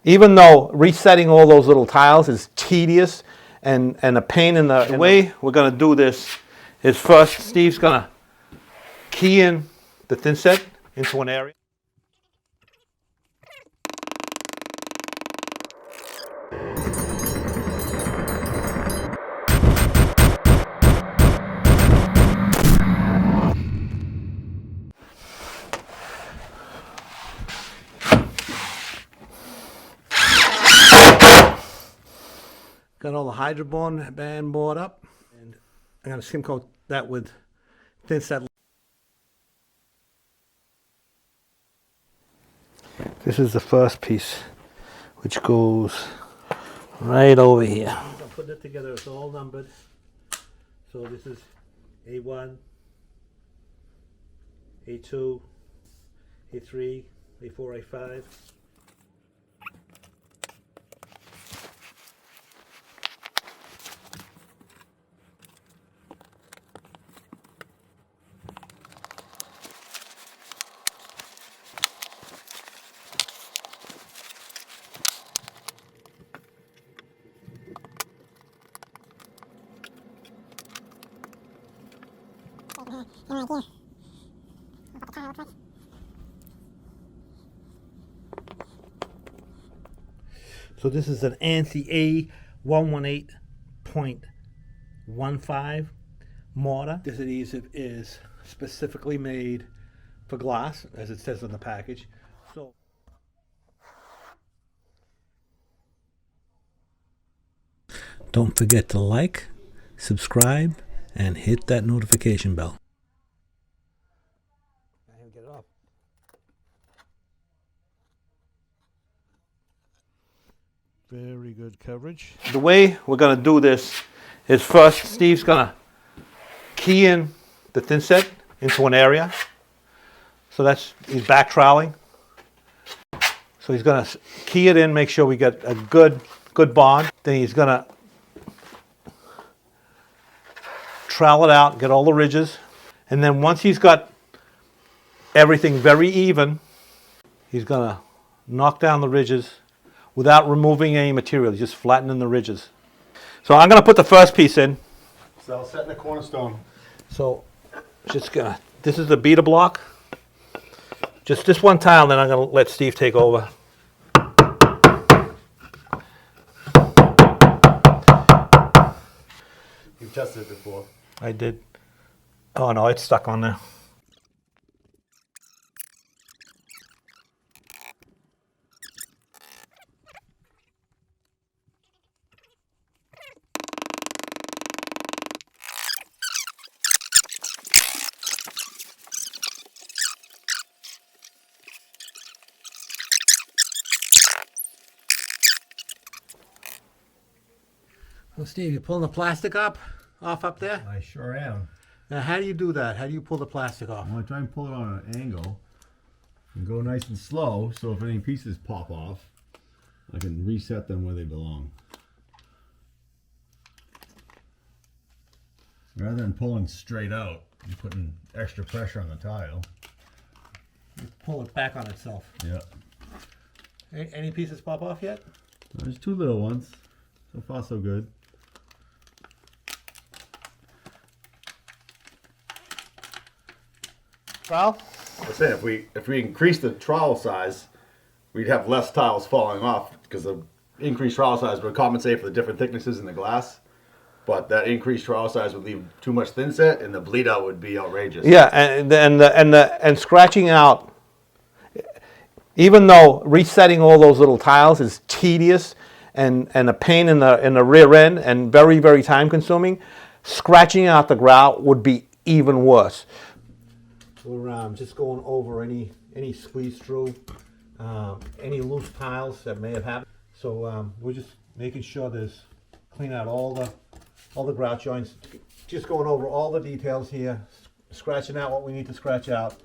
Even though resetting all those little tiles is tedious and a pain in the way we're going to do this is first Steve's going to key in the thin set into an area. Got all the hydroborne band board up, and I'm going to skim coat that with thin set. This is the first piece, which goes right over here. I'm putting it together, it's all numbered. So this is A1, A2, A3, A4, A5. So this is an NTCA 118.15 mortar. This adhesive is specifically made for glass, as it says on the package. So don't forget to like, subscribe, and hit that notification bell. Get it off. Very good coverage. The way we're going to do this is first Steve's going to key in the thin set into an area. So he's back troweling. So he's going to key it in, make sure we get a good bond. Then he's going to trowel it out, get all the ridges. And then once he's got everything very even, he's going to knock down the ridges without removing any material, just flattening the ridges. So I'm going to put the first piece in. So I'll set in the cornerstone. So just gonna, this is the beater block. Just this one tile, then I'm going to let Steve take over. You've tested it before. I did. Oh no, it's stuck on there. Well, Steve, you're pulling the plastic off up there? I sure am. Now, how do you do that? How do you pull the plastic off? I'm going to try and pull it on an angle and go nice and slow, so if any pieces pop off, I can reset them where they belong. Rather than pulling straight out and putting extra pressure on the tile. You pull it back on itself. Yeah. Any pieces pop off yet? There's two little ones. So far, so good. Trowel? I was saying, if we increase the trowel size, we'd have less tiles falling off because the increased trowel size would compensate for the different thicknesses in the glass. But that increased trowel size would leave too much thin set, and the bleed out would be outrageous. Yeah, and scratching out. Even though resetting all those little tiles is tedious and a pain in the rear end and very, very time consuming, scratching out the grout would be even worse. We're just going over any squeeze through, any loose tiles that may have happened. So we're just making sure there's clean out all the grout joints. Just going over all the details here, scratching out what we need to scratch out,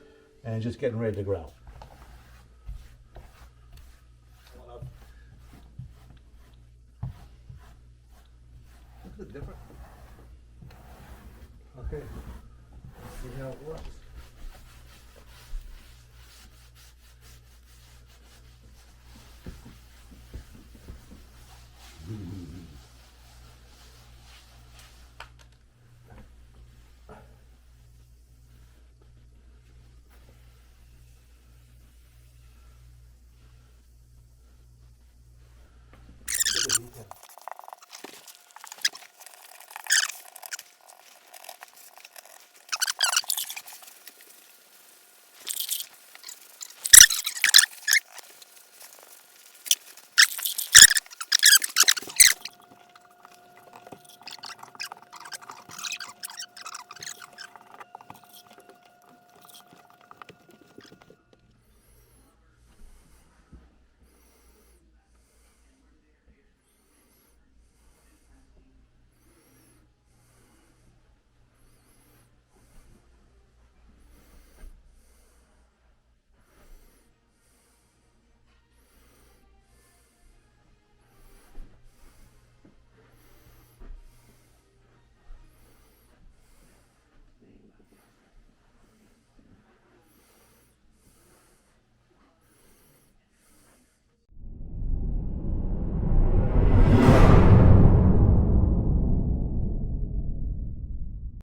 and just getting ready to grout. Look at the difference. Okay.